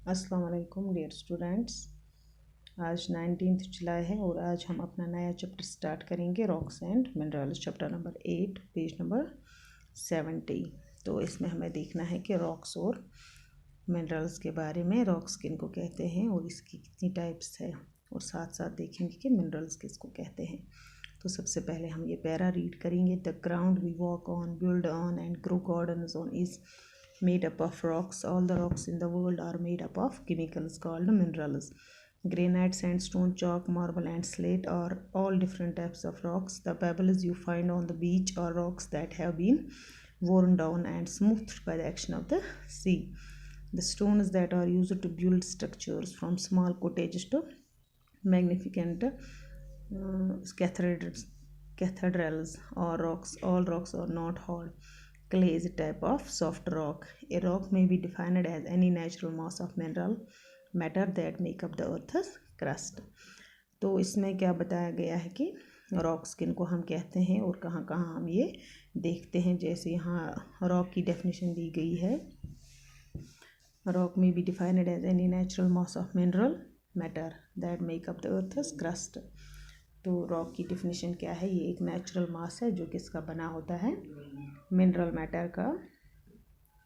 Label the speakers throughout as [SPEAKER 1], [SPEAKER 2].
[SPEAKER 1] अस्सलाम वालेकुम dear students. आज 19 जुलाई है और आज हम अपना नया चैप्टर स्टार्ट करेंगे rocks and minerals, chapter number 8, page number 70। तो इसमें हमें देखना है कि रॉक्स और मिनरल्स के बारे में, रॉक्स किनको कहते हैं और इसकी कितनी टाइप्स है, और साथ साथ देखेंगे कि मिनरल्स किसको कहते हैं। तो सबसे पहले हम ये पैरा रीड करेंगे। The ground we walk on, build on and grow gardens on is made up of rocks. All the rocks in the world are made up of chemicals called minerals. Granite, sandstone, chalk, marble and slate are all different types of rocks. The pebbles you find on the beach are rocks that have been worn down and smoothed by the action of the sea. The stones that are used to build structures, from small cottages to magnificent cathedrals or rocks. All rocks are not hard. Clay is a type of soft rock. A rock may be defined as any natural mass of mineral matter that make up the earth's crust. तो इसमें क्या बताया गया है कि rocks किनको हम कहते हैं और कहाँ कहाँ हम ये देखते हैं। जैसे यहाँ रॉक की डेफिनेशन दी गई है, रॉक में be defined as any natural mass of mineral matter that make up the earth's crust। तो रॉक की डिफिनेशन क्या है? ये एक नेचुरल मास है जो किसका बना होता है? मिनरल मैटर का,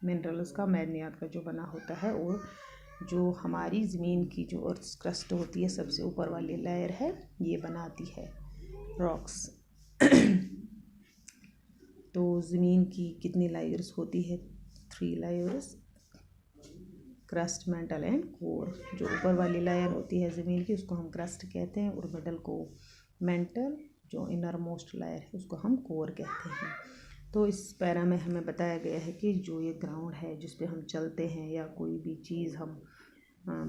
[SPEAKER 1] मिनरल्स का, मैग्नीशियम का जो बना होता है, और जो हमारी ज़मीन की जो अर्थ क्रस्ट होती है, सबसे ऊपर वाली लेयर है, ये बनाती है रॉक्स। तो ज़मीन की कितनी लेयर्स होती है? 3 layers, crust, mental and core. जो ऊपर वाली लेयर होती है ज़मीन की, उसको हम क्रस्ट कहते हैं, और मिडल को मेंटल, जो इनर मोस्ट लेयर है उसको हम कोर कहते हैं। तो इस पैरा में हमें बताया गया है कि जो ये ग्राउंड है जिस पे हम चलते हैं या कोई भी चीज़ हम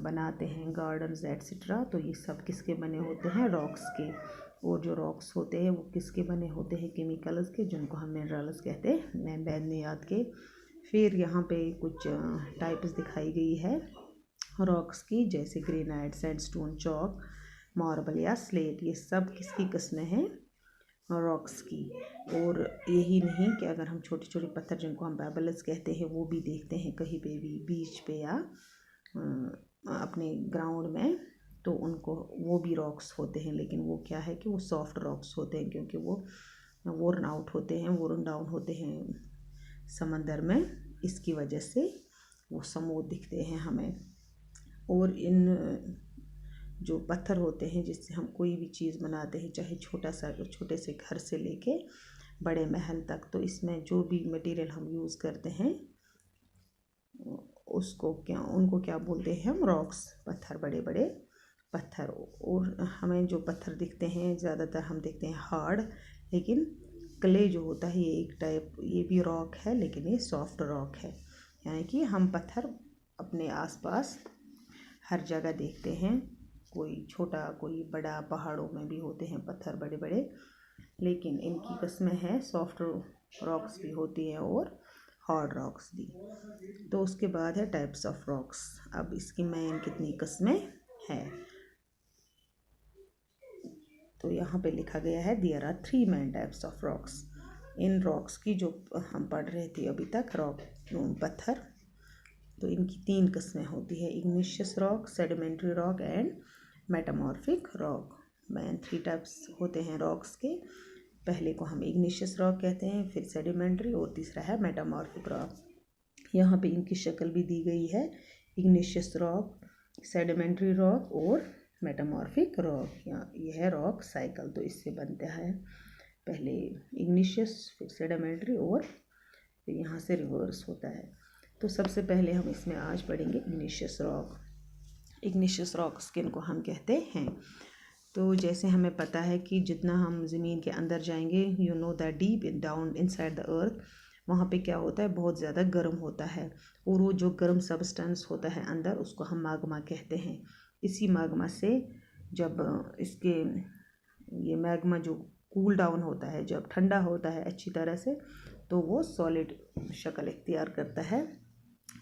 [SPEAKER 1] बनाते हैं, गार्डन्स एट्सेट्रा, तो ये सब किसके बने होते हैं? रॉक्स के। और जो रॉक्स होते हैं वो किसके बने होते हैं? केमिकल्स के, जिनको हम मिनरल्स कहते हैं, मैग्नीशियम के। फिर यहाँ पे कुछ टाइप्स दिखाई गई है रॉक्स की, जैसे ग्रेनाइट, सैंडस्टोन, चॉक, मार्बल या स्लेट। ये सब किसकी किस्में हैं? रॉक्स की। और यही नहीं कि अगर हम छोटे छोटे पत्थर, जिनको हम पेबल्स कहते हैं, वो भी देखते हैं कहीं पे भी, बीच पे या अपने ग्राउंड में, तो उनको, वो भी रॉक्स होते हैं, लेकिन वो क्या है कि वो सॉफ्ट रॉक्स होते हैं, क्योंकि वो वोर्न आउट होते हैं, वोर्न डाउन होते हैं समंदर में, इसकी वजह से वो स्मूथ दिखते हैं हमें। और इन जो पत्थर होते हैं जिससे हम कोई भी चीज़ बनाते हैं, चाहे छोटे से घर से लेके बड़े महल तक, तो इसमें जो भी मटेरियल हम यूज़ करते हैं उनको क्या बोलते हैं हम? रॉक्स, पत्थर, बड़े बड़े पत्थर। और हमें जो पत्थर दिखते हैं ज़्यादातर हम देखते हैं हार्ड, लेकिन क्ले जो होता है ये एक टाइप, ये भी रॉक है, लेकिन ये सॉफ्ट रॉक है। यानी कि हम पत्थर अपने आसपास हर जगह देखते हैं, कोई छोटा कोई बड़ा, पहाड़ों में भी होते हैं पत्थर बड़े बड़े, लेकिन इनकी किस्में हैं, सॉफ्ट रॉक्स भी होती हैं और हार्ड रॉक्स भी। तो उसके बाद है टाइप्स ऑफ रॉक्स। अब इसकी मेन कितनी किस्में हैं? तो यहाँ पे लिखा गया है there are 3 main types of rocks. इन रॉक्स की जो हम पढ़ रहे थे अभी तक, रॉक, पत्थर, तो इनकी 3 किस्में होती है: igneous rock, sedimentary rock and metamorphic rock. Main 3 types होते हैं रॉक्स के। पहले को हम इग्निशियस रॉक कहते हैं, फिर सेडिमेंट्री, और तीसरा है मेटामॉर्फिक रॉक। यहाँ पे इनकी शक्ल भी दी गई है: इग्निशियस रॉक, सेडिमेंट्री रॉक और मेटामॉर्फिक रॉक। यह है रॉक साइकिल। तो इससे बनता है पहले इग्निशियस, फिर सेडिमेंट्री, और फिर यहाँ से रिवर्स होता है। तो सबसे पहले हम इसमें आज पढ़ेंगे इग्निशियस रॉक। इग्निशियस रॉक्स किनको हम कहते हैं? तो जैसे हमें पता है कि जितना हम ज़मीन के अंदर जाएंगे, you know that deep in down inside the earth, वहाँ पे क्या होता है? बहुत ज़्यादा गर्म होता है, और वो जो गर्म सब्सटेंस होता है अंदर, उसको हम मैग्मा कहते हैं। इसी मैग्मा से जब इसके ये मैग्मा जो कूल डाउन होता है, जब ठंडा होता है अच्छी तरह से, तो वो सॉलिड शक्ल इख्तियार करता है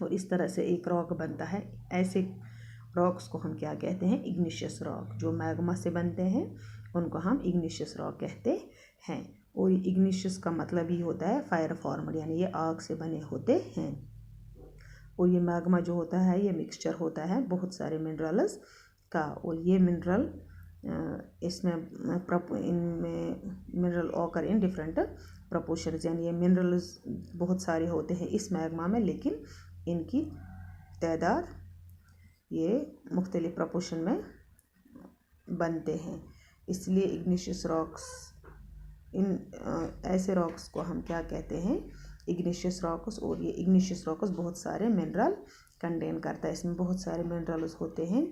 [SPEAKER 1] और इस तरह से एक रॉक बनता है। ऐसे रॉक्स को हम क्या कहते हैं? Igneous rock. जो मैग्मा से बनते हैं उनको हम इग्निशियस रॉक कहते हैं। और इग्निशियस का मतलब ही होता है फायर फॉर्मड, यानी ये आग से बने होते हैं। और ये मैग्मा जो होता है ये मिक्सचर होता है बहुत सारे मिनरल्स का। और ये मिनरल इसमें इनमें mineral occur in different proportion, यानी ये मिनरल्स बहुत सारे होते हैं इस मैग्मा में, लेकिन इनकी तादाद ये मुख्तलिफ प्रपोर्शन में बनते हैं। इसलिए इग्निशियस रॉक्स, इन ऐसे रॉक्स को हम क्या कहते हैं, इग्निशियस रॉक्स। और ये इग्निशियस रॉक्स बहुत सारे मिनरल कंटेन करता है, इसमें बहुत सारे मिनरल्स होते हैं।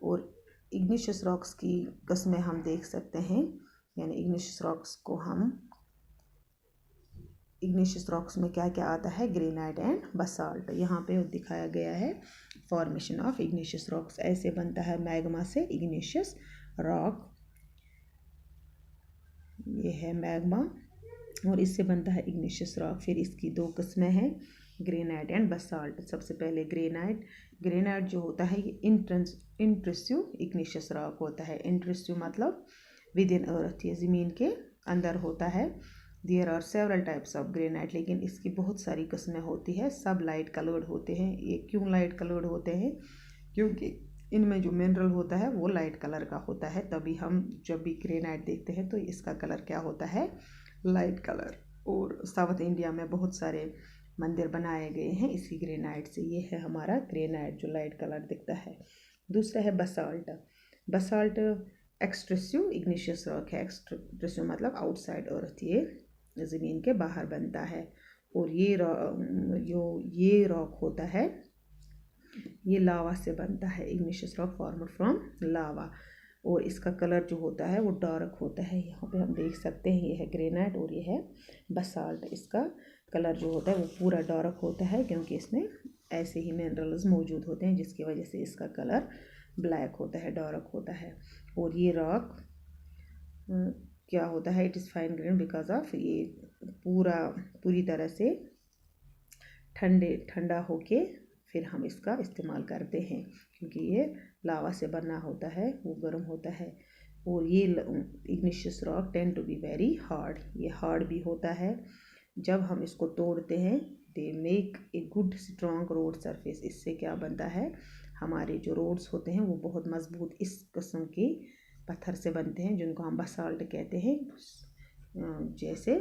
[SPEAKER 1] और इग्निशियस रॉक्स की किस्में हम देख सकते हैं, यानी इग्निशियस रॉक्स में क्या क्या आता है, ग्रेनाइट एंड बसाल्ट। यहाँ पे दिखाया गया है फॉर्मेशन ऑफ इग्निशियस रॉक्स, ऐसे बनता है मैग्मा से इग्निशियस रॉक। ये है मैग्मा और इससे बनता है इग्निशियस रॉक। फिर इसकी दो किस्में हैं, ग्रेनाइट एंड बसाल्ट। सबसे पहले ग्रेनाइट जो होता है ये इंट्रूसिव इग्निशियस रॉक होता है। इंट्रूसिव मतलब विद इन अर्थ, ये ज़मीन के अंदर होता है। There are several types of granite, लेकिन इसकी बहुत सारी किस्में होती है, सब लाइट कलर्ड होते हैं। ये क्यों लाइट कलर्ड होते हैं, क्योंकि इनमें जो मिनरल होता है वो लाइट कलर का होता है, तभी हम जब भी ग्रेनाइट देखते हैं तो इसका कलर क्या होता है, लाइट कलर। और साउथ इंडिया में बहुत सारे मंदिर बनाए गए हैं इसी ग्रेनाइट से। ये है हमारा ग्रेनाइट जो लाइट कलर दिखता है। दूसरा है बसाल्ट एक्सट्रूसिव इग्निशियस रॉक है। एक्सट्रूसिव मतलब आउटसाइड अर्थ, ये ज़मीन के बाहर बनता है। और ये रॉक होता है, ये लावा से बनता है। इग्निशियस रॉक फॉर्म्ड फ्रॉम लावा। और इसका कलर जो होता है वो डार्क होता है। यहाँ पे हम देख सकते हैं ये है ग्रेनाइट और ये है बसाल्ट। इसका कलर जो होता है वो पूरा डार्क होता है, क्योंकि इसमें ऐसे ही मिनरल्स मौजूद होते हैं जिसकी वजह से इसका कलर ब्लैक होता है, डार्क होता है। और ये रॉक क्या होता है, it is fine grain because of ये पूरी तरह से ठंडा होके फिर हम इसका इस्तेमाल करते हैं, क्योंकि ये लावा से बना होता है, वो गर्म होता है। और ये igneous rock tend to be very hard, ये हार्ड भी होता है। जब हम इसको तोड़ते हैं they make a good strong road surface. इससे क्या बनता है, हमारे जो रोड्स होते हैं वो बहुत मजबूत इस किस्म के पत्थर से बनते हैं, जिनको हम बसाल्ट कहते हैं। जैसे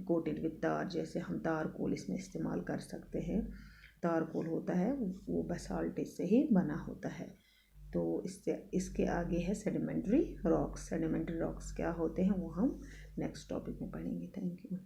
[SPEAKER 1] कोटेड विद तार, जैसे हम तारकोल इसमें इस्तेमाल कर सकते हैं। तारकोल होता है वो बसाल्ट से ही बना होता है। तो इसके आगे है सेडिमेंट्री रॉक्स। सेडिमेंट्री रॉक्स क्या होते हैं वो हम नेक्स्ट टॉपिक में पढ़ेंगे। Thank you.